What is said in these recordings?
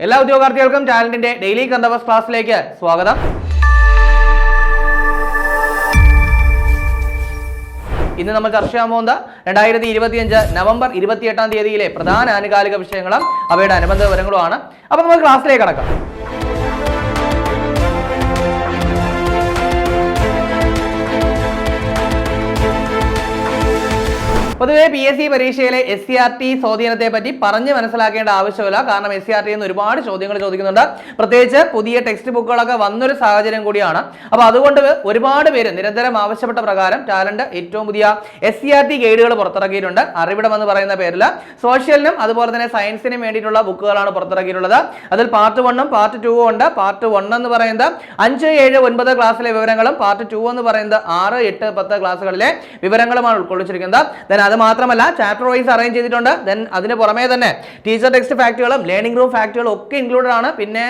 എല്ലാ ഉദ്യോഗാർത്ഥികൾക്കും ടാലന്റിന്റെ daily current affairs ക്ലാസ്സിലേക്ക് സ്വാഗതം. ഇന്ന് നമ്മൾ ചർച്ച ചെയ്യാൻ പോകുന്നത് 2025 നവംബർ 28 തീയതിയിലെ പ്രധാന ആനുകാലിക വിഷയങ്ങളും അവയുടെ അനുബന്ധ വിവരങ്ങളുമാണ്. അപ്പോൾ നമുക്ക് ക്ലാസ്സിലേക്ക് കടക്കാം. പൊതുവെ PSC പരീക്ഷയിലെ SCRT സ്വാധീനത്തെ പറ്റി പറഞ്ഞ് മനസ്സിലാക്കേണ്ട ആവശ്യമില്ല. കാരണം SCRT നിന്ന് ഒരുപാട് ചോദ്യങ്ങൾ ചോദിക്കുന്നുണ്ട്. പ്രത്യേകിച്ച് പുതിയ ടെക്സ്റ്റ് ബുക്കുകളൊക്കെ വന്നൊരു സാഹചര്യം കൂടിയാണ്. അപ്പോൾ അതുകൊണ്ട് ഒരുപാട് പേര് നിരന്തരം ആവശ്യപ്പെട്ട പ്രകാരം ടാലന്റ് ഏറ്റവും പുതിയ SCRT ഗൈഡുകൾ പുറത്തിറക്കിയിട്ടുണ്ട്. അറിവിടം എന്ന് പറയുന്ന പേരിൽ സോഷ്യലിനും അതുപോലെ തന്നെ സയൻസിനും വേണ്ടിയിട്ടുള്ള ബുക്കുകളാണ് പുറത്തിറക്കിയിട്ടുള്ളത്. അതിൽ പാർട്ട് 1ഉം പാർട്ട് 2ഉം ഉണ്ട്. പാർട്ട് 1 എന്ന് പറയുന്നത് 5, 7, 9 ക്ലാസ്സിലെ വിവരങ്ങളും പാർട്ട് 2 എന്ന് പറയുന്നത് 6, 8, 10 ക്ലാസ്സുകളിലെ വിവരങ്ങളുമാണ് ഉൾക്കൊള്ളിച്ചിരിക്കുന്നത്. അത് മാത്രമല്ല ചാപ്റ്റർ വൈസ് അറേഞ്ച് ചെയ്തിട്ടുണ്ട്. ദെൻ അതിന് പുറമേ തന്നെ ടീച്ചർ ടെക്സ്റ്റ് ഫാക്ടുകളും ലേണിംഗ് റൂം ഫാക്ടുകളും ഒക്കെ ഇൻക്ലൂഡഡ് ആണ്. പിന്നെ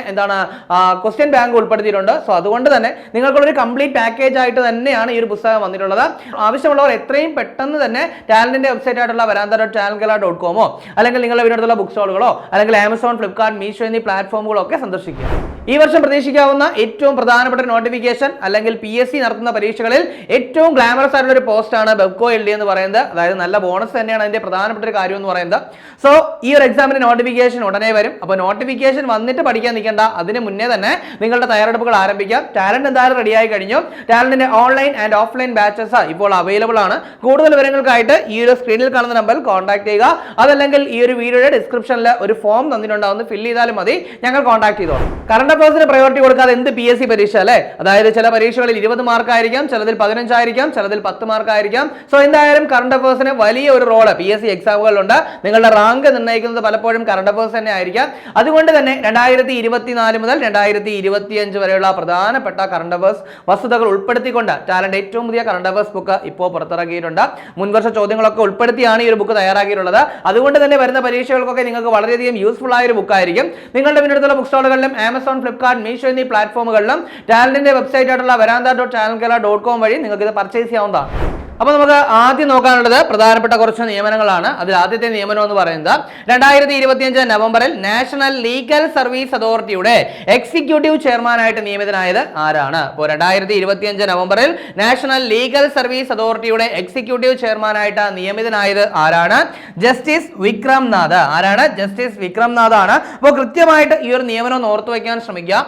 ക്വസ്റ്റ്യൻ ബാങ്ക് ഉൾപ്പെടുത്തിയിട്ടുണ്ട്. സോ അതുകൊണ്ട് തന്നെ നിങ്ങൾക്കുള്ളൊരു കംപ്ലീറ്റ് പാക്കേജ് ആയിട്ട് തന്നെയാണ് ഈ ഒരു പുസ്തകം വന്നിട്ടുള്ളത്. ആവശ്യമുള്ളവർ എത്രയും പെട്ടെന്ന് തന്നെ ടാലന്റിന്റെ വെബ്സൈറ്റ് ആയിട്ടുള്ള varanta.channelkala.com അല്ലെങ്കിൽ നിങ്ങളുടെ വീടിനടുത്തുള്ള ബുക്ക് സ്റ്റോളുകളോ അല്ലെങ്കിൽ ആമസോൺ, ഫ്ലിപ്കാർട്ട്, മീഷോ എന്നീ പ്ലാറ്റ്ഫോമുകളോ ഒക്കെ സന്ദർശിക്കുക. ഈ വർഷം പ്രതീക്ഷിക്കാവുന്ന ഏറ്റവും പ്രധാനപ്പെട്ട നോട്ടിഫിക്കേഷൻ അല്ലെങ്കിൽ PSC നടത്തുന്ന പരീക്ഷകളിൽ ഏറ്റവും ഗ്ലാമറസ് ആയിട്ടുള്ള ഒരു പോസ്റ്റാണ് ബെബ്കോ LD എന്ന് പറയുന്നത്. അതായത് നല്ല ബോണസ് തന്നെയാണ് അതിന്റെ പ്രധാനപ്പെട്ട ഒരു കാര്യം എന്ന് പറയുന്നത്. സോ ഈ ഒരു എക്സാമിന്റെ നോട്ടിഫിക്കേഷൻ ഉടനെ വരും. അപ്പോൾ നോട്ടിഫിക്കേഷൻ വന്നിട്ട് പഠിക്കാൻ നിൽക്കേണ്ട, അതിന് മുന്നേ തന്നെ നിങ്ങളുടെ തയ്യാറെടുപ്പുകൾ ആരംഭിക്കാം. ടാലന്റ് എന്തായാലും റെഡിയായി കഴിഞ്ഞു. ടാലന്റിന്റെ ഓൺലൈൻ ആൻഡ് ഓഫ്ലൈൻ ബാച്ചസ് ഇപ്പോൾ അവൈലബിൾ ആണ്. കൂടുതൽ വിവരങ്ങൾക്കായിട്ട് ഈ ഒരു സ്ക്രീനിൽ കാണുന്ന നമ്പറിൽ കോൺടാക്ട് ചെയ്യുക. അതല്ലെങ്കിൽ ഈ ഒരു വീഡിയോയുടെ ഡിസ്ക്രിപ്ഷനിൽ ഒരു ഫോം തന്നിട്ടുണ്ട്, ഒന്ന് ഫില്ല് ചെയ്താലും മതി, ഞങ്ങൾ കോൺടാക്ട് ചെയ്തോളാം. കറണ്ട് അഫയേഴ്സിന് പ്രയോറിറ്റി കൊടുക്കാതെ എന്ത് PSC പരീക്ഷ അല്ലേ? അതായത് ചില പരീക്ഷകളിൽ 20 മാർക്ക് ആയിരിക്കാം, ചിലതിൽ 15 ആയിരിക്കാം, ചിലതിൽ 10 മാർക്ക് ആയിരിക്കാം. സോ എന്തായാലും കറണ്ട് അഫയേഴ്സിന് വലിയ ഒരു റോള് PSC എക്സാമുകളിലുണ്ട്. നിങ്ങളുടെ റാങ്ക് നിർണ്ണയിക്കുന്നത് പലപ്പോഴും കറണ്ട് അഫയേഴ്സ് തന്നെ ആയിരിക്കാം. അതുകൊണ്ട് തന്നെ 2024 മുതൽ 2025 വരെയുള്ള പ്രധാനപ്പെട്ട കറണ്ട് അഫയേഴ്സ് വസ്തുതകൾ ഉൾപ്പെടുത്തിക്കൊണ്ട് ടാലന്റ് ഏറ്റവും പുതിയ കറണ്ട് അഫയേഴ്സ് ബുക്ക് ഇപ്പോൾ പുറത്തിറക്കിയിട്ടുണ്ട്. മുൻവർഷ ചോദ്യങ്ങളൊക്കെ ഉൾപ്പെടുത്തിയാണ് ഈ ഒരു ബുക്ക് തയ്യാറാക്കിയിട്ടുള്ളത്. അതുകൊണ്ട് തന്നെ വരുന്ന പരീക്ഷകൾക്കൊക്കെ നിങ്ങൾക്ക് വളരെയധികം യൂസ്ഫുൾ ആയ ഒരു ബുക്കായിരിക്കും. നിങ്ങളുടെ വീടിനടുത്തുള്ള ബുക്ക് സ്റ്റോളുകളിലും ആമസോൺ, ഫ്ലിപ്കാർട്ട്, മീഷോ എന്നീ പ്ലാറ്റ്ഫോമുകളിലും ടാലന്റിന്റെ വെബ്സൈറ്റ് ആയിട്ടുള്ള varanta.channelkala.com വഴി നിങ്ങൾക്ക് ഇത് പർച്ചേസ് ചെയ്യാവുന്നതാണ്. അപ്പോൾ നമുക്ക് ആദ്യം നോക്കാനുള്ളത് പ്രധാനപ്പെട്ട കുറച്ച് നിയമനങ്ങളാണ്. അതിൽ ആദ്യത്തെ നിയമനം എന്ന് പറയുന്നത് 2025 നവംബറിൽ നാഷണൽ ലീഗൽ സർവീസ് അതോറിറ്റിയുടെ എക്സിക്യൂട്ടീവ് ചെയർമാനായിട്ട് നിയമിതനായത് ആരാണ്? അപ്പോൾ 2025 നവംബറിൽ നാഷണൽ ലീഗൽ സർവീസ് അതോറിറ്റിയുടെ എക്സിക്യൂട്ടീവ് ചെയർമാനായിട്ട് നിയമിതനായത് ആരാണ്? ജസ്റ്റിസ് വിക്രം നാഥ്. ആരാണ്? ജസ്റ്റിസ് വിക്രം നാഥ് ആണ്. അപ്പോൾ കൃത്യമായിട്ട് ഈ ഒരു നിയമനം ഒന്ന് ഓർത്തു വയ്ക്കാൻ ശ്രമിക്കുക.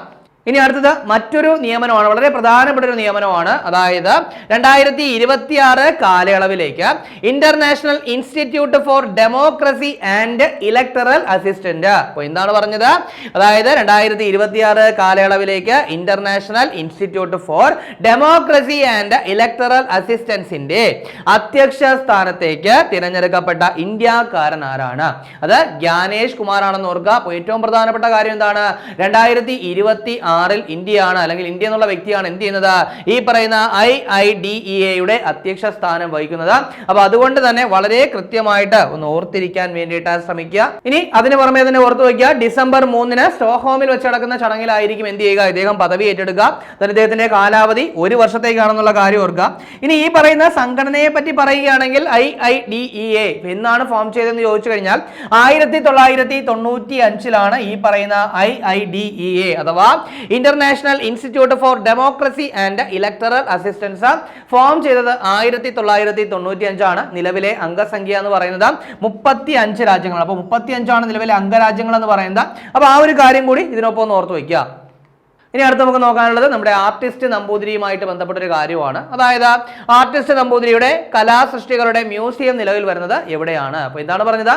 ഇനി അടുത്തത് മറ്റൊരു നിയമനമാണ്, വളരെ പ്രധാനപ്പെട്ട ഒരു നിയമനമാണ്. അതായത് 2026 കാലയളവിലേക്ക് international institute for democracy and electoral assistant. അപ്പോൾ എന്താണ് പറഞ്ഞത്? അതായത് 2026 കാലയളവിലേക്ക് international institute for democracy and electoral അസിസ്റ്റൻസിന്റെ അധ്യക്ഷ സ്ഥാനത്തേക്ക് തിരഞ്ഞെടുക്കപ്പെട്ട ഇന്ത്യക്കാരൻ ആരാണ്? അത് ജ്ഞാനേഷ് കുമാർ ആണെന്ന് ഓർക്കുക. അപ്പോൾ ഏറ്റവും പ്രധാനപ്പെട്ട കാര്യം എന്താണ്? 2026 ഇന്ത്യയാണ്, അല്ലെങ്കിൽ ഇന്ത്യ എന്നുള്ള വ്യക്തിയാണ് എന്ത് ചെയ്യുന്നത്? ഈ പറയുന്ന IIDEA അധ്യക്ഷ സ്ഥാനം വഹിക്കുന്നത്. അപ്പൊ അതുകൊണ്ട് തന്നെ വളരെ കൃത്യമായിട്ട് ഒന്ന് ഓർത്തിരിക്കാൻ വേണ്ടിയിട്ട് ശ്രമിക്കുക. ഇനി അതിന് പുറമെ തന്നെ ഓർത്തു വയ്ക്കുക, ഡിസംബർ 3 സ്റ്റോക്ക്ഹോമിൽ വെച്ച് നടക്കുന്ന ചടങ്ങിലായിരിക്കും എന്ത് ചെയ്യുക? ഇദ്ദേഹം പദവി ഏറ്റെടുക്കുക. അദ്ദേഹത്തിന്റെ കാലാവധി 1 വർഷത്തേക്കാണെന്നുള്ള കാര്യം ഓർക്കുക. ഇനി ഈ പറയുന്ന സംഘടനയെ പറ്റി പറയുകയാണെങ്കിൽ IIDEA എന്നാണ് ഫോം ചെയ്തതെന്ന് ചോദിച്ചു കഴിഞ്ഞാൽ 1995 ഈ പറയുന്ന IIDEA അഥവാ international institute for democracy and electoral assistance form ചെയ്തത് 1995 ആണ്. നിലവിലെ അംഗസംഖ്യ എന്ന് പറയുന്നത് 35 രാജ്യങ്ങളാണ്. അപ്പോൾ 35 ആണ് നിലവിലെ അംഗരാജ്യങ്ങൾ എന്ന് പറയുന്നത്. അപ്പോൾ ആ ഒരു കാര്യം കൂടി ഇതിനൊപ്പം ഒന്ന് ഓർത്തു വയ്ക്കുക. ഇനി അടുത്ത് നമുക്ക് നോക്കാനുള്ളത് നമ്മുടെ ആർട്ടിസ്റ്റ് നമ്പൂതിരിയുമായിട്ട് ബന്ധപ്പെട്ട ഒരു കാര്യമാണ്. അതായത് ആർട്ടിസ്റ്റ് നമ്പൂതിരിയുടെ കലാസൃഷ്ടികളുടെ മ്യൂസിയം നിലവിൽ വരുന്നത് എവിടെയാണ്? അപ്പോൾ എന്താണ് പറഞ്ഞത്?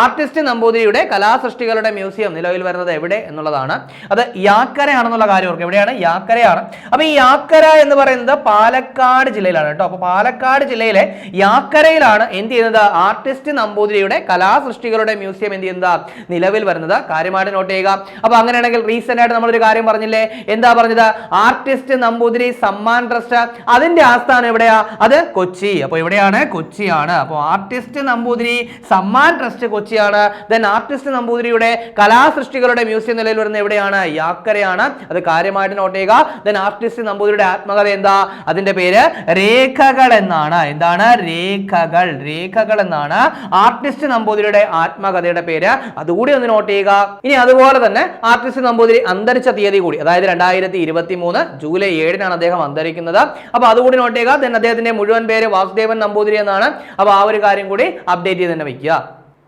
ആർട്ടിസ്റ്റ് നമ്പൂതിരിയുടെ കലാസൃഷ്ടികളുടെ മ്യൂസിയം നിലവിൽ വരുന്നത് എവിടെ എന്നുള്ളതാണ്. അത് യാക്കരയാണെന്നുള്ള കാര്യം ഓർക്കുക. എവിടെയാണ്? യാക്കരയാണ്. അപ്പോൾ ഈ യാക്കര എന്ന് പറയുന്നത് പാലക്കാട് ജില്ലയിലാണ് കേട്ടോ. അപ്പോൾ പാലക്കാട് ജില്ലയിലെ യാക്കരയിലാണ് എന്ത് ചെയ്യുന്നത്? ആർട്ടിസ്റ്റ് നമ്പൂതിരിയുടെ കലാസൃഷ്ടികളുടെ മ്യൂസിയം എന്ത് ചെയ്യുന്നത്? നിലവിൽ വരുന്നത്. കാര്യമായിട്ട് നോട്ട് ചെയ്യുക. അപ്പോൾ അങ്ങനെയാണെങ്കിൽ റീസെന്റ് ആയിട്ട് നമ്മളൊരു കാര്യം പറഞ്ഞില്ലേ, എന്താ പറഞ്ഞത്? ആർട്ടിസ്റ്റ് നമ്പൂതിരി സമ്മാൻ ട്രസ്റ്റ്, അതിന്റെ ആസ്ഥാനം എവിടെയാ? അത് കൊച്ചി. അപ്പൊ എവിടെയാണ്? കൊച്ചിയാണ്. അപ്പോൾ ആർട്ടിസ്റ്റ് നമ്പൂതിരി സമ്മാൻ ട്രസ്റ്റ് കൊച്ചിയാണ്. ദെൻ ആർട്ടിസ്റ്റ് നമ്പൂതിരിയുടെ കലാസൃഷ്ടികളുടെ മ്യൂസിയം നിലയിൽ വരുന്നത് എവിടെയാണ്? യാക്കരയാണ്. അത് കാര്യമായിട്ട് നോട്ട് ചെയ്യുക. ദെൻ ആർട്ടിസ്റ്റ് നമ്പൂതിരിയുടെ ആത്മകഥ എന്താ? അതിന്റെ പേര് രേഖകൾ എന്നാണ്. എന്താണ്? രേഖകൾ. രേഖകൾ എന്നാണ് ആർട്ടിസ്റ്റ് നമ്പൂതിരിയുടെ ആത്മകഥയുടെ പേര്. അതുകൂടി ഒന്ന് നോട്ട് ചെയ്യുക. ഇനി അതുപോലെ തന്നെ ആർട്ടിസ്റ്റ് നമ്പൂതിരി അന്തരിച്ച തീയതി കൂടി, അതായത് 2023 ജൂലൈ 7 അദ്ദേഹം അന്തരിക്കുന്നത്. അപ്പൊ അതുകൂടി നോട്ട് ചെയ്യുക. ദെൻ അദ്ദേഹത്തിന്റെ മുഴുവൻ പേര് വാസുദേവൻ നമ്പൂതിരി എന്നാണ്. അപ്പൊ ആ ഒരു കാര്യം കൂടി അപ്ഡേറ്റ് ചെയ്ത് തന്നെ വെക്കുക.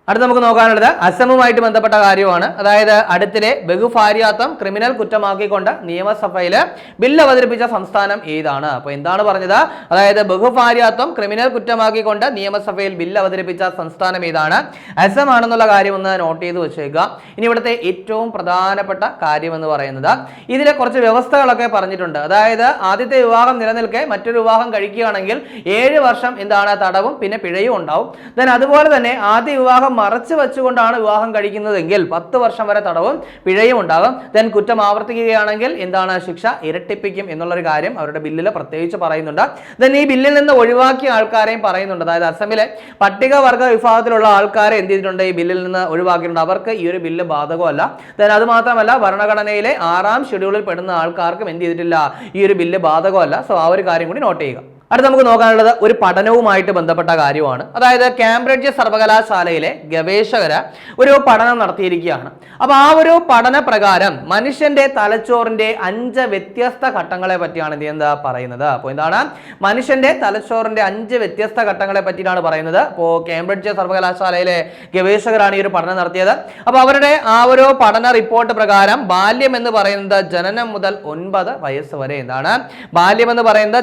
അടുത്ത് നമുക്ക് നോക്കാനുള്ളത് അസമുമായിട്ട് ബന്ധപ്പെട്ട കാര്യമാണ്. അതായത് അടുത്തിടെ ബഹുഭാര്യാത്വം ക്രിമിനൽ കുറ്റമാക്കിക്കൊണ്ട് നിയമസഭയിൽ ബില്ല് അവതരിപ്പിച്ച സംസ്ഥാനം ഏതാണ്? അപ്പൊ എന്താണ് പറഞ്ഞത്? അതായത് ബഹുഭാര്യാത്വം ക്രിമിനൽ കുറ്റമാക്കിക്കൊണ്ട് നിയമസഭയിൽ ബില്ല് അവതരിപ്പിച്ച സംസ്ഥാനം ഏതാണ്? അസം ആണെന്നുള്ള കാര്യം ഒന്ന് നോട്ട് ചെയ്ത് വെച്ചേക്കുക. ഇനി ഇവിടുത്തെ ഏറ്റവും പ്രധാനപ്പെട്ട കാര്യം എന്ന് പറയുന്നത് ഇതിലെ കുറച്ച് വ്യവസ്ഥകളൊക്കെ പറഞ്ഞിട്ടുണ്ട്. അതായത് ആദ്യത്തെ വിവാഹം നിലനിൽക്കെ മറ്റൊരു വിവാഹം കഴിക്കുകയാണെങ്കിൽ 7 വർഷം എന്താണ്? തടവും പിന്നെ പിഴയും ഉണ്ടാവും. ദെൻ അതുപോലെ തന്നെ ആദ്യ വിവാഹം മറച്ചു വെച്ചുകൊണ്ടാണ് വിവാഹം കഴിക്കുന്നതെങ്കിൽ 10 വർഷം വരെ തടവും പിഴയും ഉണ്ടാകും. ദെൻ കുറ്റം ആവർത്തിക്കുകയാണെങ്കിൽ എന്താണ്? ശിക്ഷ ഇരട്ടിപ്പിക്കും എന്നുള്ളൊരു കാര്യം അവരുടെ ബില്ലിൽ പ്രത്യേകിച്ച് പറയുന്നുണ്ട്. ദെൻ ഈ ബില്ലിൽ നിന്ന് ഒഴിവാക്കിയ ആൾക്കാരെയും പറയുന്നുണ്ട്. അതായത് അസമിലെ പട്ടികവർഗ വിഭാഗത്തിലുള്ള ആൾക്കാരെ എന്ത് ചെയ്തിട്ടുണ്ട്? ഈ ബില്ലിൽ നിന്ന് ഒഴിവാക്കിയിട്ടുണ്ട്. അവർക്ക് ഈ ഒരു ബില്ല് ബാധകമല്ല. ദെൻ അത് മാത്രമല്ല ഭരണഘടനയിലെ 6ാം ഷെഡ്യൂളിൽ പെടുന്ന ആൾക്കാർക്കും എന്ത് ചെയ്തിട്ടില്ല? ഈ ഒരു ബില്ല് ബാധകമല്ല. സോ ആ ഒരു കാര്യം കൂടി നോട്ട് ചെയ്യുക. അടുത്ത് നമുക്ക് നോക്കാനുള്ളത് ഒരു പഠനവുമായിട്ട് ബന്ധപ്പെട്ട കാര്യമാണ്. അതായത് കാംബ്രിഡ്ജ് സർവകലാശാലയിലെ ഗവേഷകർ ഒരു പഠനം നടത്തിയിരിക്കുകയാണ്. അപ്പൊ ആ ഒരു പഠന പ്രകാരം മനുഷ്യന്റെ തലച്ചോറിന്റെ 5 വ്യത്യസ്ത ഘട്ടങ്ങളെ പറ്റിയാണ് എന്താ പറയുന്നത്. അപ്പോൾ എന്താണ്? മനുഷ്യന്റെ തലച്ചോറിന്റെ 5 വ്യത്യസ്ത ഘട്ടങ്ങളെ പറ്റിയാണ് പറയുന്നത്. അപ്പോൾ കാംബ്രിഡ്ജ് സർവകലാശാലയിലെ ഗവേഷകരാണ് ഈ ഒരു പഠനം നടത്തിയത്. അപ്പൊ അവരുടെ ആ ഒരു പഠന റിപ്പോർട്ട് പ്രകാരം ബാല്യം എന്ന് പറയുന്നത് ജനനം മുതൽ 9 വയസ്സ് വരെ. എന്താണ് ബാല്യം എന്ന് പറയുന്നത്?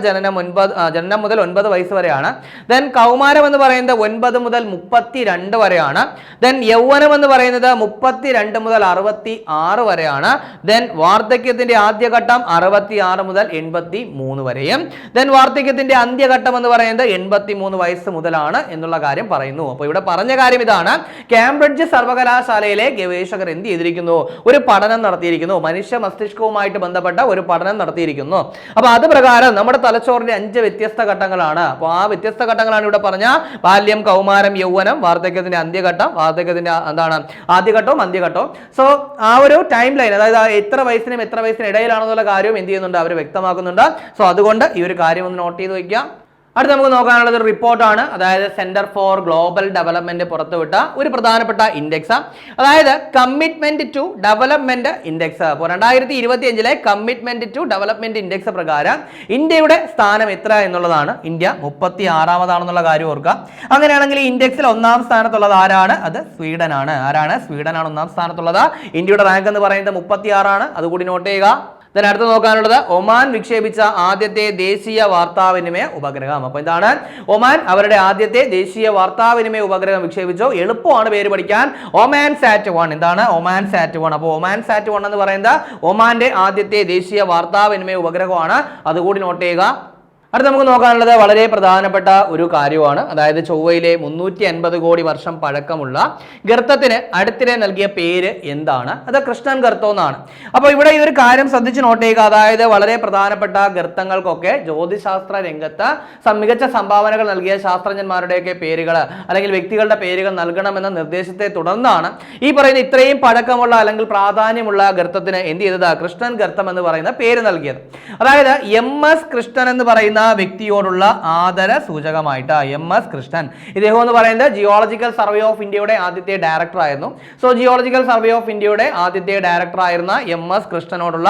ജനനം മുതൽ 9 വയസ്സ് വരെയാണ്. ദെൻ കൗമാരം എന്ന് പറയുന്നത് 9 മുതൽ 32 വരെയാണ്. ദെൻ യൗവനം എന്ന് പറയുന്നത് 32 മുതൽ 66 വരെയാണ്. ദെൻ വാർദ്ധക്യത്തിന്റെ ആദ്യഘട്ടം 66 മുതൽ 83 വരെയും. ദെൻ വാർദ്ധക്യത്തിന്റെ അന്ത്യഘട്ടം എന്ന് പറയുന്നത് 83 വയസ്സ് മുതലാണ് എന്നുള്ള കാര്യം പറയുന്നു. അപ്പോൾ ഇവിടെ പറഞ്ഞ കാര്യം ഇതാണ്. കാംബ്രിഡ്ജ് സർവകലാശാലയിലെ ഗവേഷകർ എന്ത് ചെയ്തിരിക്കുന്നു? ഒരു പഠനം നടത്തിയിരിക്കുന്നു. മനുഷ്യ മസ്തിഷ്കവുമായിട്ട് ബന്ധപ്പെട്ട ഒരു പഠനം നടത്തിയിരിക്കുന്നു. അപ്പൊ അത് പ്രകാരം നമ്മുടെ തലച്ചോറിന്റെ 5 വ്യത്യസ്ത ഘട്ടങ്ങളാണ്. അപ്പോൾ ആ വ്യത്യസ്ത ഘട്ടങ്ങളാണ് ഇവിടെ പറഞ്ഞ ബാല്യം, കൗമാരം, യൗവനം, വാർദ്ധക്യത്തിന്റെ അന്ത്യഘട്ടം, വാർദ്ധക്യത്തിന്റെ എന്താണ്? ആദ്യഘട്ടവും അന്ത്യഘട്ടവും. സോ ആ ഒരു ടൈം ലൈൻ, അതായത് എത്ര വയസ്സിനും എത്ര വയസ്സിനും ഇടയിലാണെന്നുള്ള കാര്യവും എന്ത് ചെയ്യുന്നുണ്ട്? അവർ വ്യക്തമാക്കുന്നുണ്ട്. സോ അതുകൊണ്ട് ഈ ഒരു കാര്യം ഒന്ന് നോട്ട് ചെയ്ത് വയ്ക്കുക. അടുത്ത് നമുക്ക് നോക്കാനുള്ളത് ഒരു റിപ്പോർട്ടാണ്. അതായത് സെന്റർ ഫോർ ഗ്ലോബൽ ഡെവലപ്മെന്റ് പുറത്തുവിട്ട ഒരു പ്രധാനപ്പെട്ട ഇൻഡെക്സ്, അതായത് കമ്മിറ്റ്മെന്റ് ടു ഡെവലപ്മെന്റ് ഇൻഡെക്സ്. അപ്പോൾ 2025 കമ്മിറ്റ്മെന്റ് ടു ഡെവലപ്മെന്റ് ഇൻഡെക്സ് പ്രകാരം ഇന്ത്യയുടെ സ്ഥാനം എത്ര എന്നുള്ളതാണ്. ഇന്ത്യ 36ാമതാണെന്നുള്ള കാര്യം ഓർക്കുക. അങ്ങനെയാണെങ്കിൽ ഈ ഇൻഡെക്സിൽ 1ാം സ്ഥാനത്തുള്ളത് ആരാണ്? അത് സ്വീഡനാണ്. ആരാണ്? സ്വീഡനാണ് 1ാം സ്ഥാനത്തുള്ളത്. ഇന്ത്യയുടെ റാങ്ക് എന്ന് പറയുന്നത് 36ആണ്. അതുകൂടി നോട്ട് ചെയ്യുക. അടുത്ത് നോക്കാനുള്ളത് ഒമാൻ വിക്ഷേപിച്ച ആദ്യത്തെ ദേശീയ വാർത്താവിനിമയ ഉപഗ്രഹം. അപ്പൊ എന്താണ്? ഒമാൻ അവരുടെ ആദ്യത്തെ ദേശീയ വാർത്താവിനിമയ ഉപഗ്രഹം വിക്ഷേപിച്ചു. എളുപ്പമാണ് പേര് പഠിക്കാൻ. ഒമാൻ സാറ്റ് 1. എന്താണ്? ഒമാൻ സാറ്റ് 1. അപ്പോൾ ഒമാൻ സാറ്റ് 1 എന്ന് പറയുന്നത് ഒമാന്റെ ആദ്യത്തെ ദേശീയ വാർത്താവിനിമയ ഉപഗ്രഹമാണ്. അതുകൂടി നോട്ട് ചെയ്യുക. അടുത്ത് നമുക്ക് നോക്കാനുള്ളത് വളരെ പ്രധാനപ്പെട്ട ഒരു കാര്യമാണ്. അതായത് ചൊവ്വയിലെ 350 കോടി വർഷം പഴക്കമുള്ള ഗർത്തത്തിന് അടുത്തിടെ നൽകിയ പേര് എന്താണ്? അത് കൃഷ്ണൻ ഗർത്തം എന്നാണ്. അപ്പോൾ ഇവിടെ ഈ ഒരു കാര്യം ശ്രദ്ധിച്ച് നോട്ട് ചെയ്യുക. അതായത് വളരെ പ്രധാനപ്പെട്ട ഗർത്തങ്ങൾക്കൊക്കെ ജ്യോതിശാസ്ത്ര രംഗത്ത് മികച്ച സംഭാവനകൾ നൽകിയ ശാസ്ത്രജ്ഞന്മാരുടെയൊക്കെ പേരുകൾ അല്ലെങ്കിൽ വ്യക്തികളുടെ പേരുകൾ നൽകണമെന്ന നിർദ്ദേശത്തെ തുടർന്നാണ് ഈ പറയുന്ന ഇത്രയും പഴക്കമുള്ള അല്ലെങ്കിൽ പ്രാധാന്യമുള്ള ഗർത്തത്തിന് എന്ത് ചെയ്തത്? കൃഷ്ണൻ ഗർത്തം എന്ന് പറയുന്ന പേര് നൽകിയത്. അതായത് MS കൃഷ്ണൻ എന്ന് പറയുന്ന വ്യക്തിയോടുള്ള ആദര സൂചകമായിട്ട് MS കൃഷ്ണൻ, ഇദ്ദേഹം എന്ന് പറയുന്നത് ജിയോളജിക്കൽ സർവേ ഓഫ് ഇന്ത്യയുടെ ആദ്യത്തെ ഡയറക്ടർ ആയിരുന്നു. സോ ജിയോളജിക്കൽ സർവേ ഓഫ് ഇന്ത്യയുടെ ആദ്യത്തെ ഡയറക്ടർ ആയിരുന്ന MS കൃഷ്ണനോടുള്ള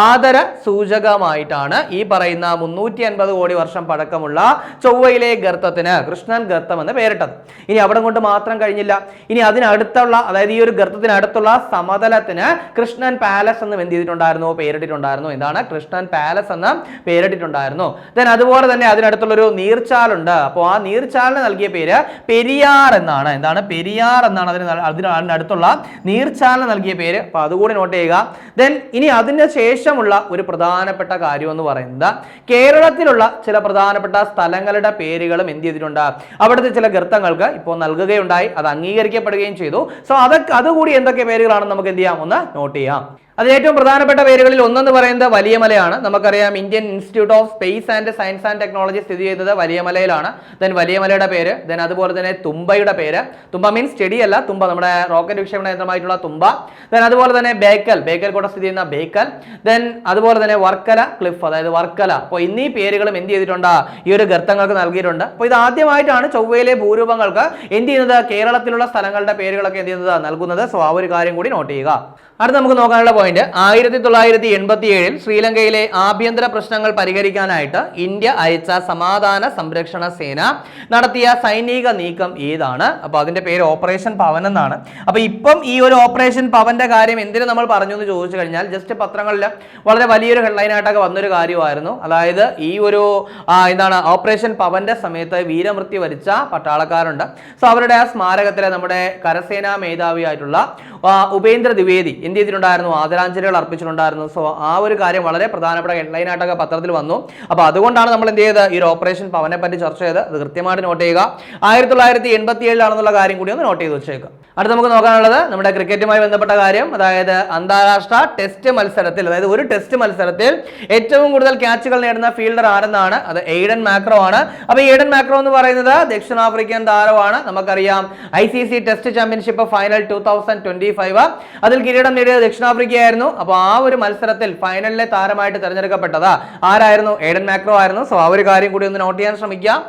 ആദര സൂചകമായിട്ടാണ് ഈ പറയുന്ന 350 കോടി വർഷം പഴക്കമുള്ള ചൊവ്വയിലെ ഗർത്തത്തിന് കൃഷ്ണൻ ഗർത്തം എന്ന് പേരിട്ടത്. ഇനി അവിടെ കൊണ്ട് മാത്രം കഴിഞ്ഞില്ല. ഇനി അതിനടുത്തുള്ള, അതായത് ഈ ഒരു ഗർത്തത്തിനടുത്തുള്ള സമതലത്തിന് കൃഷ്ണൻ പാലസ് എന്ന് എന്ത് ചെയ്തിട്ടുണ്ടായിരുന്നു? പേരിട്ടിട്ടുണ്ടായിരുന്നു. എന്താണ്? കൃഷ്ണൻ പാലസ് എന്ന് പേരിട്ടിട്ടുണ്ടായിരുന്നു. അതുപോലെ തന്നെ അതിനടുത്തുള്ള ഒരു നീർച്ചാലുണ്ട്. അപ്പോൾ ആ നീർച്ചാലിന് നൽകിയ പേര് പെരിയാർ എന്നാണ്. എന്താണ്? പെരിയാർ എന്നാണ് അതിനടുത്തുള്ള നീർച്ചാലിന് നൽകിയ പേര്. അപ്പൊ അതുകൂടി നോട്ട് ചെയ്യുക. ഇനി അതിന് ശേഷമുള്ള ഒരു പ്രധാനപ്പെട്ട കാര്യം എന്ന് പറയുന്നത് കേരളത്തിലുള്ള ചില പ്രധാനപ്പെട്ട സ്ഥലങ്ങളുടെ പേരുകളും എന്ത് ചെയ്തിട്ടുണ്ട്? അവിടുത്തെ ചില ഗർത്തങ്ങൾക്ക് ഇപ്പോൾ നൽകുകയുണ്ടായി. അത് അംഗീകരിക്കപ്പെടുകയും ചെയ്തു. സോ അതുകൂടി എന്തൊക്കെ പേരുകളാണെന്ന് നമുക്ക് എന്ത് ചെയ്യാം? ഒന്ന് നോട്ട് ചെയ്യാം. അതിൽ ഏറ്റവും പ്രധാനപ്പെട്ട പേരുകളിൽ ഒന്നെന്ന് പറയുന്നത് വലിയമലയാണ്. നമുക്കറിയാം Indian institute of space and science and technology സ്ഥിതി ചെയ്യുന്നത് വലിയമലയിലാണ്. ദെൻ വലിയമലയുടെ പേര്, ദെൻ അതുപോലെ തന്നെ തുമ്പയുടെ പേര്. തുമ്പ മീൻസ് ചെടിയല്ല, തുമ്പ നമ്മുടെ റോക്കറ്റ് വിക്ഷേപണ യന്ത്രമായിട്ടുള്ള തുമ്പ. ദെൻ അതുപോലെ തന്നെ ബേക്കൽ കോട്ട സ്ഥിതി ചെയ്യുന്ന ബേക്കൽ. ദെൻ അതുപോലെ തന്നെ വർക്കല ക്ലിഫ്, അതായത് വർക്കല. അപ്പോൾ ഇന്നീ പേരുകളും എന്ത് ചെയ്തിട്ടുണ്ട്, ഈ ഒരു ഗർത്തങ്ങൾക്ക് നൽകിയിട്ടുണ്ട്. അപ്പോൾ ഇത് ആദ്യമായിട്ടാണ് ചൊവ്വയിലെ ഭൂരൂപങ്ങൾക്ക് എന്ത് ചെയ്യുന്നത്, കേരളത്തിലുള്ള സ്ഥലങ്ങളുടെ പേരുകളൊക്കെ എന്ത് ചെയ്യുന്നത്, നൽകുന്നത്. സോ ആ ഒരു കാര്യം കൂടി നോട്ട് ചെയ്യുക. അടുത്ത നമുക്ക് നോക്കാനുള്ള പോയിന്റ്, 1987 ശ്രീലങ്കയിലെ ആഭ്യന്തര പ്രശ്നങ്ങൾ പരിഹരിക്കാനായിട്ട് ഇന്ത്യ അയച്ച സമാധാന സംരക്ഷണ സേന നടത്തിയ സൈനിക നീക്കം ഏതാണ്? അപ്പൊ അതിന്റെ പേര് ഓപ്പറേഷൻ പവൻ എന്നാണ്. അപ്പൊ ഇപ്പം ഈ ഒരു ഓപ്പറേഷൻ പവന്റെ കാര്യം എന്തിനു നമ്മൾ പറഞ്ഞു എന്ന് ചോദിച്ചു കഴിഞ്ഞാൽ, ജസ്റ്റ് പത്രങ്ങളിൽ വളരെ വലിയൊരു ഹെഡ്ലൈൻ ആയിട്ടൊക്കെ വന്നൊരു കാര്യമായിരുന്നു. അതായത് ഈ ഒരു എന്താണ് ഓപ്പറേഷൻ പവന്റെ സമയത്ത് വീരമൃത്യു വരിച്ച പട്ടാളക്കാരുണ്ട്. സോ അവരുടെ ആ സ്മാരകത്തിലെ നമ്മുടെ കരസേനാ മേധാവിയായിട്ടുള്ള ഉപേന്ദ്ര ദ്വിവേദി എന്ത് ചെയ്തിട്ടുണ്ടായിരുന്നു, ആദരാഞ്ജലികൾ അർപ്പിച്ചിട്ടുണ്ടായിരുന്നു. സോ ആ ഒരു കാര്യം വളരെ പ്രധാനപ്പെട്ട ഹെഡ്ലൈൻ ആയിട്ടൊക്കെ പത്രത്തിൽ വന്നു. അപ്പൊ അതുകൊണ്ടാണ് നമ്മൾ എന്ത് ചെയ്തത്, ഈ ഒരു ഓപ്പറേഷൻ പവനെ പറ്റി ചർച്ച ചെയ്ത് അത് കൃത്യമായിട്ട് നോട്ട് ചെയ്യുക. 1987 കാര്യം കൂടി ഒന്ന് നോട്ട് ചെയ്ത് വെച്ചേക്കുക. അടുത്ത് നമുക്ക് നോക്കാനുള്ളത് നമ്മുടെ ക്രിക്കറ്റുമായി ബന്ധപ്പെട്ട കാര്യം. അതായത് അന്താരാഷ്ട്ര ടെസ്റ്റ് മത്സരത്തിൽ, അതായത് ഒരു ടെസ്റ്റ് മത്സരത്തിൽ ഏറ്റവും കൂടുതൽ ക്യാച്ചുകൾ നേടുന്ന ഫീൽഡർ ആരെന്നാണ്, അത് എയ്ഡൻ മാക്രോ ആണ്. അപ്പൊ എയ്ഡൻ മാക്രോ എന്ന് പറയുന്നത് ദക്ഷിണാഫ്രിക്കൻ താരമാണ്. നമുക്കറിയാം ICC ടെസ്റ്റ് ചാമ്പ്യൻഷിപ്പ് ഫൈനൽ 2025 അതിൽ കിരീടം നേടിയത് ദക്ഷിണാഫ്രിക്കയായിരുന്നു. അപ്പൊ ആ ഒരു മത്സരത്തിൽ ഫൈനലിലെ താരമായിട്ട് തെരഞ്ഞെടുക്കപ്പെട്ടത് ആരായിരുന്നു, എയ്ഡൻ മാക്രോ ആയിരുന്നു. സോ ആ ഒരു കാര്യം കൂടി ഒന്ന് നോട്ട് ചെയ്യാൻ ശ്രമിക്കാം.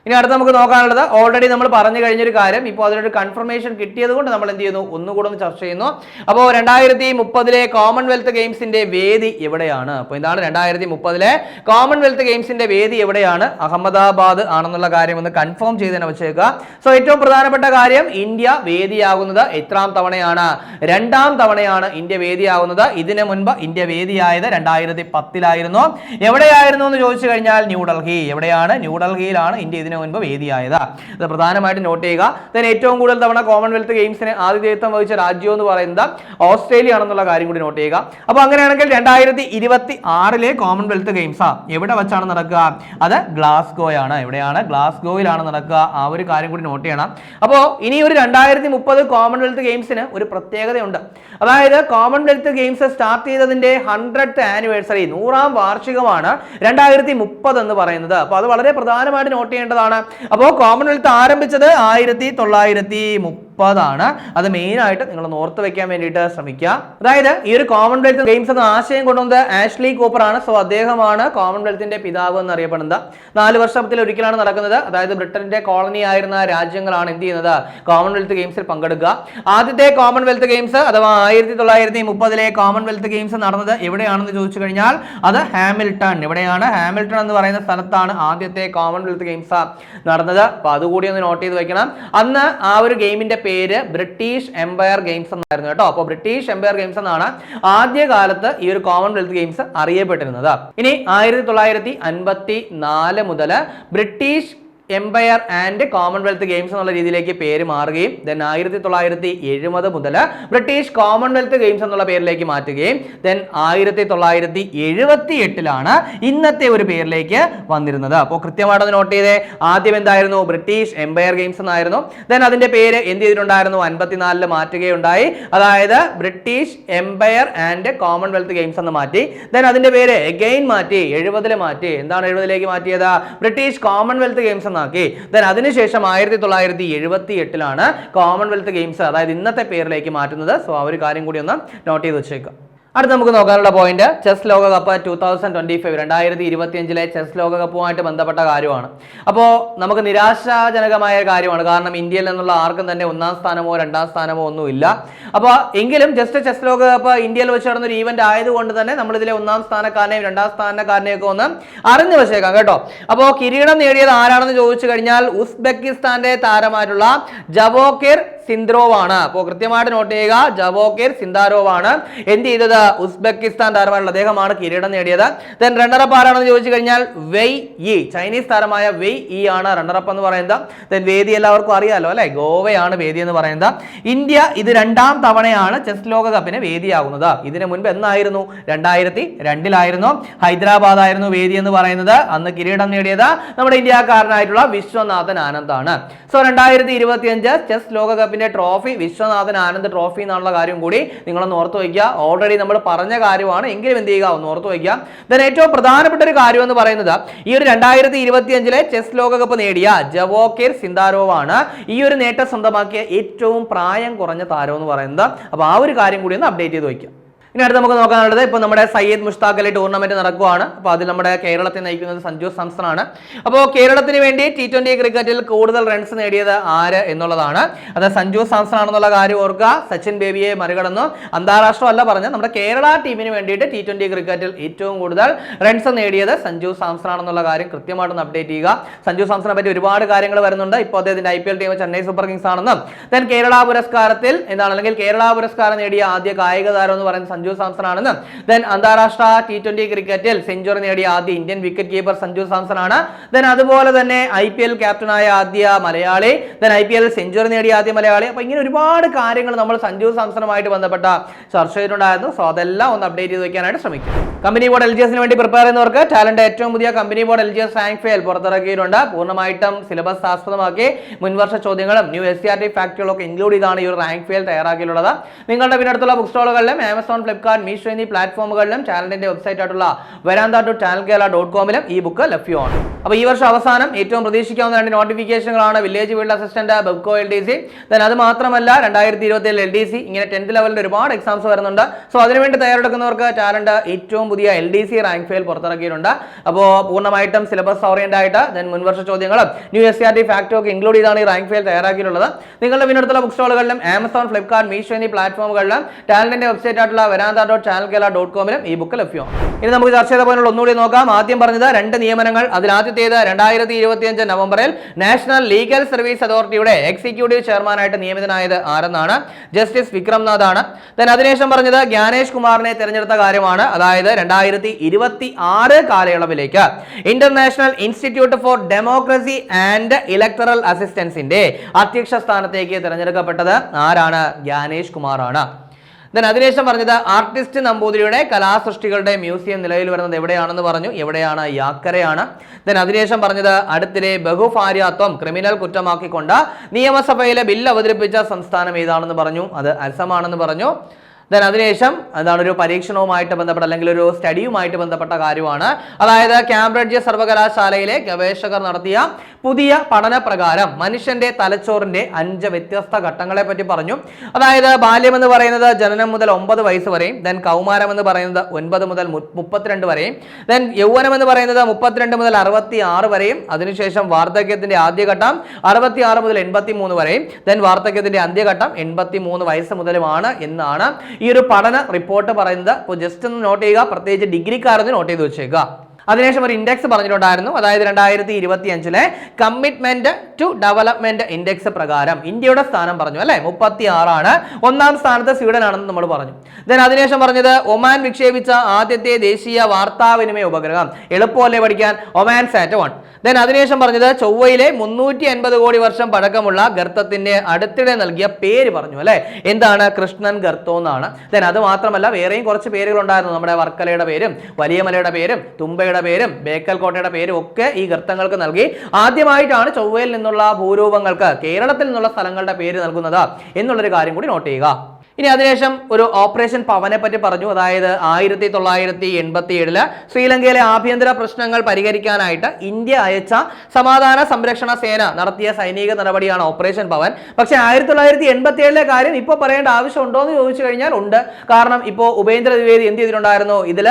ഇനി അടുത്ത് നമുക്ക് നോക്കാനുള്ളത്, ഓൾറെഡി നമ്മൾ പറഞ്ഞു കഴിഞ്ഞൊരു കാര്യം, ഇപ്പോൾ അതിനൊരു കൺഫർമേഷൻ കിട്ടിയത് കൊണ്ട് നമ്മൾ എന്ത് ചെയ്യുന്നു, ഒന്നുകൂടെ ഒന്ന് ചർച്ച ചെയ്യുന്നു. അപ്പോൾ 2030 കോമൺവെൽത്ത് ഗെയിംസിന്റെ വേദി എവിടെയാണ്? അപ്പോൾ ഇതാണ് 2030 കോമൺവെൽത്ത് ഗെയിംസിന്റെ വേദി എവിടെയാണ്? അഹമ്മദാബാദ് ആണെന്നുള്ള കാര്യം ഒന്ന് കൺഫേം ചെയ്ത് തന്നെ വെച്ചേക്കുക. സോ ഏറ്റവും പ്രധാനപ്പെട്ട കാര്യം, ഇന്ത്യ വേദിയാകുന്നത് എത്രാം തവണയാണ്? 2ാം തവണയാണ് ഇന്ത്യ വേദിയാകുന്നത്. ഇതിനു മുൻപ് ഇന്ത്യ വേദിയായത് 2010 എവിടെയായിരുന്നു എന്ന് ചോദിച്ചു കഴിഞ്ഞാൽ ന്യൂഡൽഹി. എവിടെയാണ്? ന്യൂഡൽഹിയിലാണ് ഇന്ത്യ ഇതിനു മുൻപ് വേദിയായത്. അത് പ്രധാനമായിട്ടും നോട്ട് ചെയ്യുക. ഏറ്റവും കൂടുതൽ തവണ കോമൺവെൽത്ത് ഗെയിംസിന് ആതിഥേയത്വം വഹിച്ച രാജ്യം എന്ന് പറയുന്നത് ഓസ്ട്രേലിയ ആണെന്നുള്ള കാര്യം കൂടി നോട്ട് ചെയ്യുക. അപ്പൊ അങ്ങനെയാണെങ്കിൽ 2026 കോമൺവെൽത്ത് ഗെയിംസ് എവിടെ വെച്ചാണ് നടക്കുക? അത് ഗ്ലാസ്ഗോയാണ്. എവിടെയാണ്? ഗ്ലാസ്ഗോയിലാണ് നടക്കുക. ആ ഒരു കാര്യം കൂടി നോട്ട് ചെയ്യണം. അപ്പോൾ ഇനി ഒരു 2030 കോമൺവെൽത്ത് ഗെയിംസിന് ഒരു പ്രത്യേകതയുണ്ട്. അതായത് കോമൺവെൽത്ത് ഗെയിംസ് സ്റ്റാർട്ട് ചെയ്തതിന്റെ 100th ആനിവേഴ്സറി, 100ാം വാർഷികമാണ് 2030 എന്ന് പറയുന്നത്. അപ്പൊ അത് വളരെ പ്രധാനമായിട്ട് നോട്ട് ചെയ്യേണ്ടതാണ്. അപ്പോൾ കോമൺവെൽത്ത് ആരംഭിച്ചത് 1930 ആണ്. അത് മെയിൻ ആയിട്ട് നിങ്ങൾ ഓർത്ത് വെക്കാൻ വേണ്ടിയിട്ട് ശ്രമിക്കുക. അതായത് ഈ ഒരു കോമൺവെൽത്ത് ഗെയിംസ് എന്ന ആശയം കൊണ്ടുവന്നത് ആഷ്ലി കൂപ്പർ ആണ്. സോ അദ്ദേഹമാണ് കോമൺവെൽത്തിന്റെ പിതാവ് എന്നറിയപ്പെടുന്നത്. 4 വർഷത്തിൽ ഒരിക്കലാണ് നടക്കുന്നത്. അതായത് ബ്രിട്ടന്റെ കോളനി ആയിരുന്ന രാജ്യങ്ങളാണ് എന്ത് ചെയ്യുന്നത്, കോമൺവെൽത്ത് ഗെയിംസിൽ പങ്കെടുക്കുക. ആദ്യത്തെ കോമൺവെൽത്ത് ഗെയിംസ് അഥവാ 1930 കോമൺവെൽത്ത് ഗെയിംസ് നടന്നത് എവിടെയാണെന്ന് ചോദിച്ചു കഴിഞ്ഞാൽ അത് ഹാമിൽട്ടൺ. എവിടെയാണ്? ഹാമിൽട്ടൺ എന്ന് പറയുന്ന സ്ഥലത്താണ് ആദ്യത്തെ കോമൺവെൽത്ത് ഗെയിംസ് നടന്നത്. അപ്പൊ അതുകൂടി ഒന്ന് നോട്ട് ചെയ്ത് വെക്കണം. അന്ന് ആ ഒരു ഗെയിമിന്റെ പേര് ബ്രിട്ടീഷ് എംപയർ ഗെയിംസ് എന്നായിരുന്നു കേട്ടോ. അപ്പോൾ ബ്രിട്ടീഷ് എംപയർ ഗെയിംസ് എന്നാണ് ആദ്യ കാലത്ത് ഈ ഒരു കോമൺവെൽത്ത് ഗെയിംസ് അറിയപ്പെട്ടിരുന്നത്. ഇനി 1954 മുതൽ British Empire and Commonwealth Games എന്നുള്ള രീതിയിലേക്ക് പേര് മാറുകയും ദെൻ 1970 മുതൽ ബ്രിട്ടീഷ് കോമൺവെൽത്ത് ഗെയിംസ് എന്നുള്ള പേരിലേക്ക് മാറ്റുകയും ദെൻ 1978 ഇന്നത്തെ ഒരു പേരിലേക്ക് വന്നിരുന്നത്. അപ്പോൾ കൃത്യമായിട്ട് നോട്ട് ചെയ്തേ. ആദ്യം എന്തായിരുന്നു? ബ്രിട്ടീഷ് എംപയർ ഗെയിംസ് എന്നായിരുന്നു. ദെൻ അതിന്റെ പേര് എന്ത് ചെയ്തിട്ടുണ്ടായിരുന്നു? 54 മാറ്റുകയുണ്ടായി. അതായത് British Empire and Commonwealth Games എന്ന് മാറ്റി. ദെൻ അതിന്റെ പേര് എഗെയിൻ മാറ്റി, 70 മാറ്റി. എന്താണ് 70ലേക്ക് മാറ്റിയത്? British Commonwealth games. അതിനുശേഷം 1978 കോമൺവെൽത്ത് ഗെയിംസ് അതായത് ഇന്നത്തെ പേരിലേക്ക് മാറ്റുന്നത്. സോ ആ ഒരു കാര്യം കൂടി ഒന്ന് നോട്ട് ചെയ്ത് വെച്ചേക്കുക. അടുത്ത് നമുക്ക് നോക്കാനുള്ള പോയിന്റ്, ചെസ് ലോകകപ്പ് 2025 2025 ചെസ് ലോകകപ്പുമായിട്ട് ബന്ധപ്പെട്ട കാര്യമാണ്. അപ്പോൾ നമുക്ക് നിരാശാജനകമായ കാര്യമാണ്. കാരണം ഇന്ത്യയിൽ നിന്നുള്ള ആർക്കും തന്നെ 1ാം സ്ഥാനമോ 2ാം സ്ഥാനമോ ഒന്നുമില്ല. അപ്പോൾ എങ്കിലും ജസ്റ്റ് ചെസ് ലോകകപ്പ് ഇന്ത്യയിൽ വെച്ച് നടന്നൊരു ഈവന്റ് ആയതുകൊണ്ട് തന്നെ നമ്മൾ ഇതിലെ 1ാം സ്ഥാനക്കാരനെയും 2ാം സ്ഥാനക്കാരനെയും ഒക്കെ ഒന്ന് അറിഞ്ഞു വെച്ചേക്കാം കേട്ടോ. അപ്പോൾ കിരീടം നേടിയത് ആരാണെന്ന് ചോദിച്ചു കഴിഞ്ഞാൽ ഉസ്ബെക്കിസ്ഥാന്റെ താരമായിട്ടുള്ള ജവോക്കിർ സിന്ദ്രോവ് ആണ്. അപ്പോൾ കൃത്യമായിട്ട് നോട്ട് ചെയ്യുക, ജവോക്കിർ സിന്ദാരോവ് ആണ് എന്ത് ചെയ്തത്, ഉസ്ബെക്കിസ്ഥാൻ താരമായിട്ടുള്ള അദ്ദേഹമാണ് കിരീടം നേടിയത്. ദെൻ റണ്ണറപ്പ് ആരാണെന്ന് ചോദിച്ചു കഴിഞ്ഞാൽ വെയ് ഇ, ചൈനീസ് താരമായ വെയ് ഇ ആണ് റണ്ണറപ്പ് എന്ന് പറയുന്നത്. ദെൻ വേദി എല്ലാവർക്കും അറിയാലോ അല്ലെ, ഗോവയാണ് വേദി എന്ന് പറയുന്നത്. ഇന്ത്യ ഇത് 2ാം തവണയാണ് ചെസ് ലോകകപ്പിന് വേദിയാകുന്നത്. ഇതിനു മുൻപ് എന്നായിരുന്നു? 2002 ഹൈദരാബാദ് ആയിരുന്നു വേദി എന്ന് പറയുന്നത്. അന്ന് കിരീടം നേടിയത് നമ്മുടെ ഇന്ത്യക്കാരനായിട്ടുള്ള വിശ്വനാഥൻ ആനന്ദാണ്. സോ 2025 ചെസ് ലോകകപ്പിന് കപ്പിന്റെ ട്രോഫി വിശ്വനാഥൻ ആനന്ദ് ട്രോഫി എന്നുള്ള കാര്യം കൂടി നിങ്ങളൊന്ന് ഓർത്തു വയ്ക്കുക. ഓൾറെഡി നമ്മൾ പറഞ്ഞ കാര്യമാണ്, എങ്കിലും എന്ത് ചെയ്യുക, ഒന്ന് ഓർത്തു വയ്ക്കുക. ദെൻ ഏറ്റവും പ്രധാനപ്പെട്ട ഒരു കാര്യം എന്ന് പറയുന്നത് ഈ ഒരു 2025 ചെസ് ലോകകപ്പ് നേടിയ ജവോകിർ സിന്ദാരോവ് ആണ് ഈ ഒരു നേട്ടം സ്വന്തമാക്കിയ ഏറ്റവും പ്രായം കുറഞ്ഞ താരം എന്ന് പറയുന്നത്. അപ്പോൾ ആ ഒരു കാര്യം കൂടി ഒന്ന് അപ്ഡേറ്റ് ചെയ്ത് വയ്ക്കുക. ഇനി അടുത്ത് നമുക്ക് നോക്കാനുള്ളത് ഇപ്പോൾ നമ്മുടെ സയ്യിദ് മുഷ്താഖ് അലി ടൂർണമെന്റ് നടക്കുകയാണ്. അപ്പോൾ അതിൽ നമ്മുടെ കേരളത്തെ നയിക്കുന്നത് സഞ്ജു സാംസൺ ആണ്. അപ്പോൾ കേരളത്തിന് വേണ്ടി T20 ക്രിക്കറ്റിൽ കൂടുതൽ റൺസ് നേടിയത് ആര് എന്നുള്ളതാണ്. അത് സഞ്ജു സാംസൺ ആണെന്നുള്ള കാര്യം ഓർക്കുക. സച്ചിൻ ബേബിയെ മറികടന്നു. അന്താരാഷ്ട്ര അല്ല പറഞ്ഞത്, നമ്മുടെ കേരള ടീമിന് വേണ്ടിയിട്ട് T20 ക്രിക്കറ്റിൽ ഏറ്റവും കൂടുതൽ റൺസ് നേടിയത് സഞ്ജു സാംസൺ ആണെന്നുള്ള കാര്യം കൃത്യമായിട്ടൊന്ന് അപ്ഡേറ്റ് ചെയ്യുക. സഞ്ജു സാംസണിനെ പറ്റി ഒരുപാട് കാര്യങ്ങൾ വരുന്നുണ്ട്. ഇപ്പോൾ അദ്ദേഹത്തിന്റെ IPL team Chennai super Kings ആണെന്നും ദെൻ കേരള പുരസ്കാരത്തിൽ എന്താണ് അല്ലെങ്കിൽ കേരള പുരസ്കാരം നേടിയ ആദ്യ കായിക താരം എന്ന് പറയുന്നത് സഞ്ജു സാംസൺ ആണെന്ന്. ദെൻ അന്താരാഷ്ട്ര T20 ക്രിക്കറ്റിൽ സെഞ്ചുറി നേടിയ ആദ്യ Indian wicket keeper Sanju Samson ആണ്. ദെൻ അതുപോലെ തന്നെ IPL ക്യാപ്റ്റനായ ആദ്യ മലയാളി, ദെൻ IPL സെഞ്ചുറി നേടിയ ആദ്യ മലയാളി. അപ്പൊ ഇങ്ങനെ ഒരുപാട് കാര്യങ്ങൾ നമ്മൾ സഞ്ജു സാംസണുമായിട്ട് ബന്ധപ്പെട്ട ചർച്ച ചെയ്തിട്ടുണ്ടായിരുന്നു. സോ അതെല്ലാം ഒന്ന് അപ്ഡേറ്റ് ചെയ്ത് വെക്കാനായിട്ട് ശ്രമിക്കും. കമ്പനി ബോർഡ് LGSന് വേണ്ടി പ്രിപ്പയർ ചെയ്യുന്നവർക്ക് ടാലന്റ് ഏറ്റവും പുതിയ company board LGS rank file പുറത്തിറക്കിയിട്ടുണ്ട്. പൂർണ്ണമായിട്ടും സിലബസ് ആസ്പദമാക്കി മുൻവർഷ ചോദ്യങ്ങളും ന്യൂ SCRT ഫാക്ടുകളൊക്കെ ഇൻക്ലൂഡ് ചെയ്താണ് ഈ ഒരു റാങ്ക് ഫയൽ തയ്യാറാക്കിയിട്ടുള്ളത്. നിങ്ങളുടെ പിന്നടുത്തുള്ള ബുക്ക് സ്റ്റോളുകളിലും ആമസോൺ, ഫ്ലിപ്കാർട്ട്, മീഷോ എന്നീ പ്ലാറ്റ്ഫോമുകളിലും ചാനലിന്റെ വെബ്സൈറ്റ് ആയിട്ടുള്ള veranda.channelkerala.com ഈ ബുക്ക് ലഭ്യമാണ്. അപ്പോൾ ഈ വർഷം അവസാനം ഏറ്റവും പ്രതീക്ഷിക്കാവുന്ന 2 നോട്ടിഫിക്കേഷനുകളാണ് village field assistant Bevco LDC. Then അത് മാത്രമല്ല 2027 LDC, ഇങ്ങനെ 10th ലെവലിൽ ഒരുപാട് എക്സാംസ് വരുന്നുണ്ട്. സോ അതിനുവേണ്ടി തയ്യാറെടുക്കുന്നവർക്ക് ടാലന്റ് ഏറ്റവും പുതിയ LDC റാങ്ക് ഫയൽ പുറത്തിറക്കിയിട്ടുണ്ട്. അപ്പോൾ പൂർണ്ണമായിട്ടും സിലബസ് ഓറിയന്റ് ആയിട്ട് ദെൻ മുൻവർഷ ചോദ്യങ്ങളും ന്യൂ SCRT ഫാക്ടോ ഒക്കെ ഇൻക്ലൂഡ് ചെയ്താണ് ഈ റാങ്ക് ഫയൽ തയ്യാറാക്കിയിട്ടുള്ളത്. നിങ്ങളുടെ പിന്നടുത്തുള്ള ബുക്ക് സ്റ്റോളുകളിലും ആമസോൺ, ഫ്ലിപ്കാർട്ട്, മീഷോ എന്നീ പ്ലാറ്റ്ഫോമുകളിലും ടാലന്റിന്റെ വെബ്സൈറ്റ് ആയിട്ടുള്ള veranda.channelkerala.com ഈ ബുക്ക് ലഭ്യമാണ്. ഇനി നമുക്ക് ചർച്ച ചെയ്ത പോലുള്ള ഒന്നുകൂടി നോക്കാം. ആദ്യം പറഞ്ഞത് 2 നിയമനങ്ങൾ. അതിൽ ആദ്യത്തേത് 2025 നവംബറിൽ നാഷണൽ ലീഗൽ സർവീസ് അതോറിറ്റിയുടെ എക്സിക്യൂട്ടീവ് ചെയർമാനായിട്ട് നിയമിതനായത് ആരെന്നാണ്. ജസ്റ്റിസ് വിക്രംനാഥ് ആണ്. ദെൻ അതിനുശേഷം പറഞ്ഞത് ജ്ഞാനേഷ് കുമാറിനെ തിരഞ്ഞെടുത്ത കാര്യമാണ്. അതായത് 2026 കാലയളവിലേക്ക് international institute for democracy and electoral അസിസ്റ്റൻസിന്റെ അധ്യക്ഷ സ്ഥാനത്തേക്ക് തിരഞ്ഞെടുക്കപ്പെട്ടത് ആരാണ്? ജ്ഞാനേഷ് കുമാർ ആണ്. ദെൻ അതിനുശേഷം പറഞ്ഞത് ആർട്ടിസ്റ്റ് നമ്പൂതിരിയുടെ കലാസൃഷ്ടികളുടെ മ്യൂസിയം നിലവിൽ വരുന്നത് എവിടെയാണെന്ന് പറഞ്ഞു. എവിടെയാണ്? യാക്കരയാണ്. ദെൻ അതിനുശേഷം പറഞ്ഞത് അടുത്തിടെ ബഹുഭാര്യാത്വം ക്രിമിനൽ കുറ്റമാക്കിക്കൊണ്ട് നിയമസഭയിലെ ബില്ല് അവതരിപ്പിച്ച സംസ്ഥാനം ഏതാണെന്ന് പറഞ്ഞു. അത് അസമാണെന്ന് പറഞ്ഞു. ദെൻ അതിനുശേഷം എന്താണ് ഒരു പരീക്ഷണവുമായിട്ട് ബന്ധപ്പെട്ട അല്ലെങ്കിൽ ഒരു സ്റ്റഡിയുമായിട്ട് ബന്ധപ്പെട്ട കാര്യമാണ്. അതായത് കാംബ്രിഡ്ജ് സർവകലാശാലയിലെ ഗവേഷകർ നടത്തിയ പുതിയ പഠന പ്രകാരം മനുഷ്യന്റെ തലച്ചോറിന്റെ 5 വ്യത്യസ്ത ഘട്ടങ്ങളെ പറ്റി പറഞ്ഞു. അതായത് ബാല്യം എന്ന് പറയുന്നത് ജനനം മുതൽ 9 വയസ്സ് വരെയും, ദെൻ കൗമാരം എന്ന് പറയുന്നത് 9 മുതൽ 32 വരെയും, ദെൻ യൗവനം എന്ന് പറയുന്നത് 32 മുതൽ 66 വരെയും, അതിനുശേഷം വാർദ്ധക്യത്തിന്റെ ആദ്യഘട്ടം 66 മുതൽ 83 വരെയും, ദെൻ വാർദ്ധക്യത്തിന്റെ അന്ത്യഘട്ടം 83 വയസ്സ് മുതലുമാണ് എന്നാണ് ഈ ഒരു പഠന റിപ്പോർട്ട് പറയുന്നത്. അപ്പോൾ ജസ്റ്റ് ഒന്ന് നോട്ട് ചെയ്യുക, പ്രത്യേകിച്ച് ഡിഗ്രിക്കാരൊന്ന് നോട്ട് ചെയ്ത് വെച്ചേക്കുക. അതിനുശേഷം ഒരു ഇൻഡെക്സ് പറഞ്ഞിട്ടുണ്ടായിരുന്നു. അതായത് 2025 കമ്മിറ്റ്മെന്റ് ടു ഡെവലപ്മെന്റ് ഇൻഡെക്സ് പ്രകാരം ഇന്ത്യയുടെ സ്ഥാനം പറഞ്ഞു അല്ലെ 36 ആണ്. 1ാം സ്ഥാനത്ത് സ്വീഡൻ ആണെന്ന് നമ്മൾ പറഞ്ഞു. ദെൻ അതിനുശേഷം പറഞ്ഞത് ഒമാൻ വിക്ഷേപിച്ച ആദ്യത്തെ ദേശീയ വാർത്താവിനിമയ ഉപഗ്രഹം. എളുപ്പമല്ലേ പഠിക്കാൻ? ഒമാൻ സാറ്റ് 1. ദെൻ അതിനുശേഷം പറഞ്ഞത് ചൊവ്വയിലെ 350 കോടി വർഷം പഴക്കമുള്ള ഗർത്തത്തിന്റെ അടുത്തിടെ നൽകിയ പേര് പറഞ്ഞു അല്ലെ. എന്താണ്? കൃഷ്ണൻ ഗർത്തോ എന്നാണ്. ദെൻ അത് മാത്രമല്ല വേറെയും കുറച്ച് പേരുകൾ ഉണ്ടായിരുന്നു. നമ്മുടെ വർക്കലയുടെ പേരും വലിയമലയുടെ പേരും തുമ്പയുടെ പേരും ബേക്കൽ കോട്ടയുടെ പേരും ഒക്കെ ഈ ഗർത്തങ്ങൾക്ക് നൽകി. ആദ്യമായിട്ടാണ് ചൊവ്വയിൽ നിന്നുള്ള ഭൂരൂപങ്ങൾക്ക് കേരളത്തിൽ നിന്നുള്ള സ്ഥലങ്ങളുടെ പേര് നൽകുന്നത് എന്നുള്ളൊരു കാര്യം കൂടി നോട്ട് ചെയ്യുക. ഇനി അതിനുശേഷം ഒരു ഓപ്പറേഷൻ പവനെ പറ്റി പറഞ്ഞു. അതായത് 1987 ശ്രീലങ്കയിലെ ആഭ്യന്തര പ്രശ്നങ്ങൾ പരിഹരിക്കാനായിട്ട് ഇന്ത്യ അയച്ച സമാധാന സംരക്ഷണ സേന നടത്തിയ സൈനിക നടപടിയാണ് ഓപ്പറേഷൻ പവൻ. പക്ഷെ 1987 കാര്യം ഇപ്പോൾ പറയേണ്ട ആവശ്യമുണ്ടോ എന്ന് ചോദിച്ചു കഴിഞ്ഞാൽ ഉണ്ട്. കാരണം ഇപ്പോൾ ഉപേന്ദ്ര ദ്വിവേദി എന്ത് ചെയ്തിട്ടുണ്ടായിരുന്നു? ഇതിൽ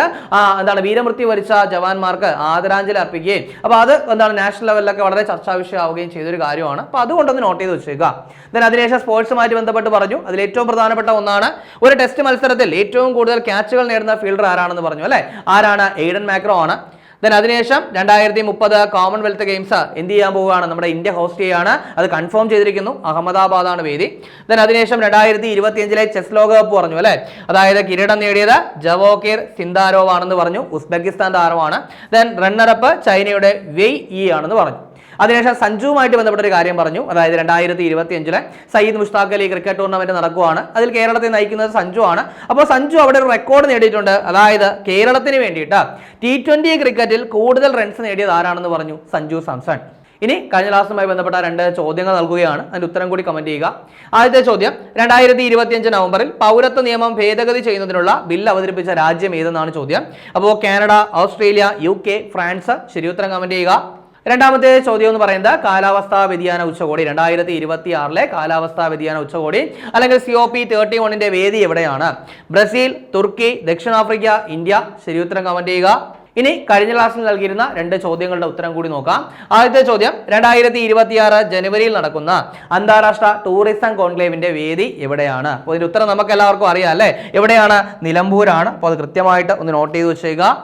എന്താണ് വീരമൃത്യു വരിച്ച ജവാന്മാർക്ക് ആദരാഞ്ജലി അർപ്പിക്കുകയും അപ്പോൾ അത് എന്താണ് നാഷണൽ ലെവലിലൊക്കെ വളരെ ചർച്ചാ വിഷയമാവുകയും ചെയ്തൊരു കാര്യമാണ്. അപ്പോൾ അതുകൊണ്ടൊന്ന് നോട്ട് ചെയ്ത് വെച്ചേക്കുക. ദെൻ അതിനുശേഷം സ്പോർട്സുമായിട്ട് ബന്ധപ്പെട്ട് പറഞ്ഞു. അതിൽ ഏറ്റവും പ്രധാനപ്പെട്ട ഒന്നാണ് ഒരു ടെസ്റ്റ് മത്സരത്തിൽ ഏറ്റവും കൂടുതൽ ക്യാച്ചുകൾ നേടുന്ന ഫീൽഡർ ആരാണെന്ന് പറഞ്ഞു അല്ലെ. ആരാണ്? എയ്ഡൻ മാക്രോ ആണ്. ദെൻ അതിനുശേഷം 2030 കോമൺവെൽത്ത് ഗെയിംസ് എന്ത് ചെയ്യാൻ പോവുകയാണ്? നമ്മുടെ ഇന്ത്യ ഹോസ്റ്റ് ചെയ്യുകയാണ്. അത് കൺഫേം ചെയ്തിരിക്കുന്നു. അഹമ്മദാബാദാണ് വേദി. ദെൻ അതിനുശേഷം 2025 ചെസ് ലോകകപ്പ് പറഞ്ഞു അല്ലെ. അതായത് കിരീടം നേടിയത് ജവോകിർ സിന്ദാരോവ് ആണെന്ന് പറഞ്ഞു. ഉസ്ബെക്കിസ്ഥാൻ താരമാണ്. ദെൻ റണ്ണറപ്പ് ചൈനയുടെ വെയ് ഇ ആണെന്ന് പറഞ്ഞു. അതിനുശേഷം സഞ്ജുവുമായിട്ട് ബന്ധപ്പെട്ട ഒരു കാര്യം പറഞ്ഞു. അതായത് 2025 സയ്യിദ് മുഷ്താഖ് അലി ക്രിക്കറ്റ് ടൂർണമെന്റ് നടക്കുകയാണ്. അതിൽ കേരളത്തെ നയിക്കുന്നത് സഞ്ജു ആണ്. അപ്പോൾ സഞ്ജു അവിടെ ഒരു റെക്കോർഡ് നേടിയിട്ടുണ്ട്. അതായത് കേരളത്തിന് വേണ്ടിയിട്ട് T20 ക്രിക്കറ്റിൽ കൂടുതൽ റൺസ് നേടിയത് ആരാണെന്ന് പറഞ്ഞു? സഞ്ജു സാംസൺ. ഇനി കഴിഞ്ഞ ക്ലാസ്സുമായി ബന്ധപ്പെട്ട 2 ചോദ്യങ്ങൾ നൽകുകയാണ്. അതിന്റെ ഉത്തരം കൂടി കമന്റ് ചെയ്യുക. ആദ്യത്തെ ചോദ്യം, 2025 നവംബറിൽ പൗരത്വ നിയമം ഭേദഗതി ചെയ്യുന്നതിനുള്ള ബില്ല് അവതരിപ്പിച്ച രാജ്യം ഏതെന്നാണ് ചോദ്യം. അപ്പോൾ കാനഡ, ഓസ്ട്രേലിയ, UK, ഫ്രാൻസ്. ശരി ഉത്തരം കമന്റ് ചെയ്യുക. രണ്ടാമത്തെ ചോദ്യം എന്ന് പറയുന്നത് കാലാവസ്ഥാ വ്യതിയാന ഉച്ചകോടി 2026 കാലാവസ്ഥാ വ്യതിയാന ഉച്ചകോടി അല്ലെങ്കിൽ COP31 വേദി എവിടെയാണ്? ബ്രസീൽ, തുർക്കി, ദക്ഷിണാഫ്രിക്ക, ഇന്ത്യ. ശരി ഉത്തരം കമന്റ് ചെയ്യുക. ഇനി കഴിഞ്ഞ ക്ലാസ്സിൽ നൽകിയിരുന്ന 2 ചോദ്യങ്ങളുടെ ഉത്തരം കൂടി നോക്കാം. ആദ്യത്തെ ചോദ്യം, 2026 ജനുവരിയിൽ നടക്കുന്ന അന്താരാഷ്ട്ര ടൂറിസം കോൺക്ലേവിന്റെ വേദി എവിടെയാണ്? അപ്പോൾ ഇതിന്റെ ഉത്തരം നമുക്ക് എല്ലാവർക്കും അറിയാം അല്ലേ? എവിടെയാണ്? നിലമ്പൂരാണ്. അപ്പോൾ അത് കൃത്യമായിട്ട് ഒന്ന് നോട്ട് ചെയ്ത് വെച്ചേക്കുക.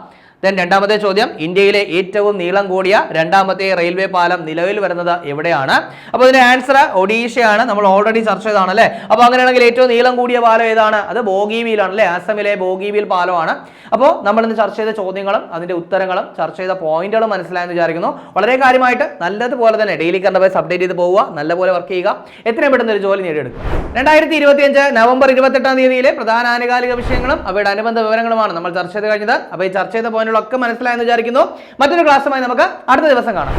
രണ്ടാമത്തെ ചോദ്യം, ഇന്ത്യയിലെ ഏറ്റവും നീളം കൂടിയ 2ാമത്തെ റെയിൽവേ പാലം നിലവിൽ വരുന്നത് എവിടെയാണ്? അപ്പോൾ ഇതിന്റെ ആൻസർ ഒഡീഷയാണ്. നമ്മൾ ഓൾറെഡി ചർച്ച ചെയ്താണ് അല്ലേ? അപ്പോൾ അങ്ങനെയാണെങ്കിൽ ഏറ്റവും നീളം കൂടിയ പാലം ഏതാണ്? അത് ബോഗിബീലാണ് അല്ലേ? ആസാമിലെ ബോഗിബീൽ പാലമാണ്. അപ്പോൾ നമ്മൾ ഇന്ന് ചർച്ച ചെയ്ത ചോദ്യങ്ങളും അതിന്റെ ഉത്തരങ്ങളും ചർച്ച ചെയ്ത പോയിന്റുകളും മനസ്സിലായെന്ന് വിചാരിക്കുന്നു. വളരെ കാര്യമായിട്ട് നല്ലതുപോലെ തന്നെ ഡെയിലി കറണ്ട് അഫയേഴ്സ് അപ്ഡേറ്റ് ചെയ്ത് പോവുക, നല്ലപോലെ വർക്ക് ചെയ്യുക, എത്രയും പെട്ടെന്ന് ഒരു ജോലി നേടിയെടുക്കുക. 2025 നവംബർ 28 തീയതിയിലെ പ്രധാന ആനുകാലിക വിഷയങ്ങളും അവയുടെ അനുബന്ധ വിവരങ്ങളുമാണ് നമ്മൾ ചർച്ച ചെയ്ത് കഴിഞ്ഞത്. അപ്പോൾ ഈ ചർച്ച ചെയ്ത പോയിന്റുകളൊക്കെ മനസ്സിലായെന്ന് വിചാരിക്കുന്നു. മറ്റൊരു ക്ലാസ്സുമായി നമുക്ക് അടുത്ത ദിവസം കാണാം.